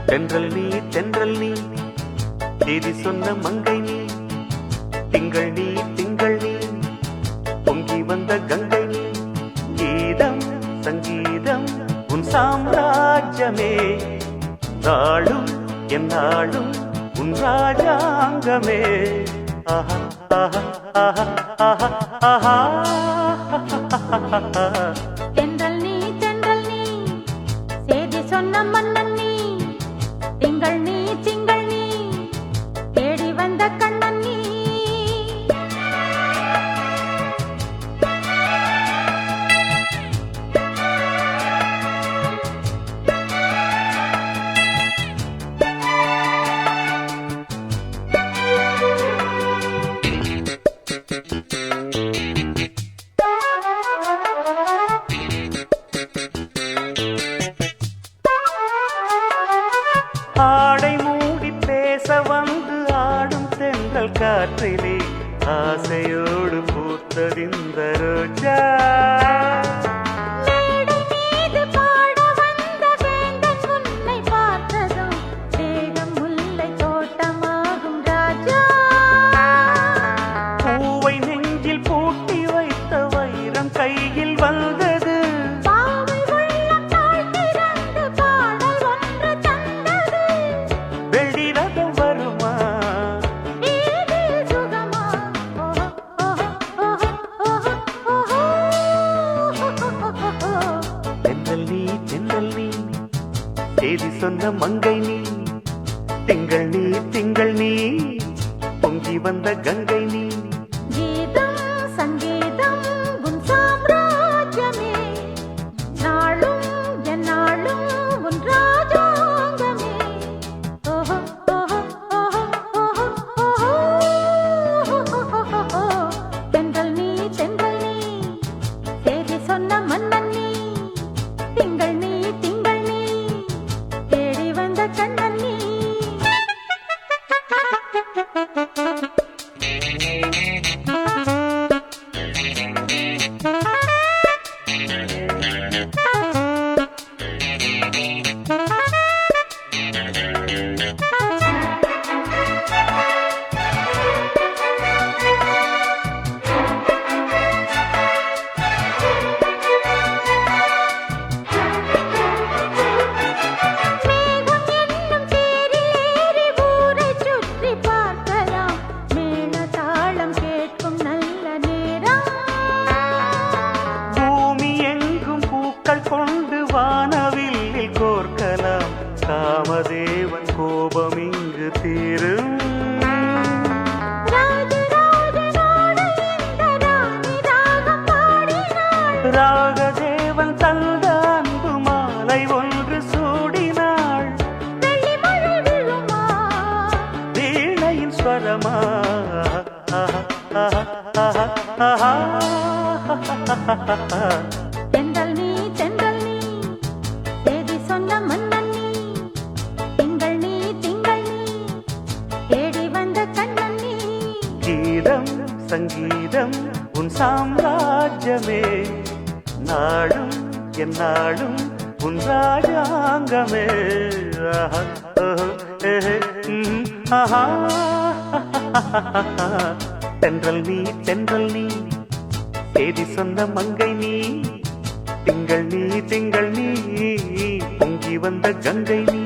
தென்றல் நீ தென்றல் நீ தேதி சொன்ன மங்கை நீ திங்கள் நீ திங்கள் நீ பொங்கி வந்த கங்கை நீ கீதம் சங்கீதம் உன் சாம்ராஜ்யமே நாளும் என் நாளும் உன் ராஜாங்கமே ஆஹா ஆஹா ஆஹா ஆஹா ஆஹா தென்றல் நீ சேதி சொன்ன மன்னன் நீ திங்கள் நீ திங்கள் நீ தேடி வந்த கண்ணன் நீ ஆடை மூடி பேச வந்து ஆடும் தென்றல் காற்றிலே ஆசையோடு பூத்ததிந்த ரோஜா மேடை மீது பாட வந்த வேந்தன் உன்னை பார்த்ததும் வேகம் முல்லை தோட்டமாகும் ராஜா பூவை நெஞ்சில் பூட்டி வைத்த வைரம் கையில் வந்தது பாவை உள்ளம் தாழ்த்திறந்து பாடல் ஒன்று தந்தது வெள்ளி ரதம் வருமா வீதில் சுகமா ஓஹோ ஓஹோ ஓஹோ ஓஹோ தென்றல் நீ தேதி சொன்ன மங்கை நீ திங்கள் நீ திங்கள் நீ பொங்கி வந்த கங்கை நீ கீதம் சங்கீதம் உன் சாம்ராஜ்யமே நாளும் என் நாளும் உன் ராஜாங்கமே ஓஹோ ஓஹோ ஓஹோ ஓஹோ தென்றல் நீ தேதி சொன்ன மன்னன் நீ திங்கள் நீ தேடி வந்த கண்ணன் நீ மேகம் என்னும் தேரிலேறி ஊரைச் சுற்றிப் பார்க்கலாம். மேளதாளம் கேட்கும் நல்ல நேரம். பூமி எங்கும் பூக்கள் கொண்டு வானவில்லில் கோர்க்கலாம் காமதேவன் கோபம் இங்கு தீரும் ராஜராஜனோடு இந்த ராணி ராகம் பாடினாள். ராகதேவன் தந்த அன்பு மாலை ஒன்று சூடினாள் வெள்ளி மழை விழுமா? வீணையின் ஸ்வரமா தென்றல் நீ தேதி சொன்ன மன்னன் நீ திங்கள் நீ தேடி வந்த கண்ணன் நீ கீதம் சங்கீதம் உன் சாம்ராஜ்யமே நாடும் என் நாடும் உன் ராஜாங்கமே ஆஹா, ஓஹோ, ஏஹே, ஆஹா. தென்றல் நீ தேதி சொன்ன மங்கை நீ திங்கள் நீ பொங்கி வந்த கங்கை நீ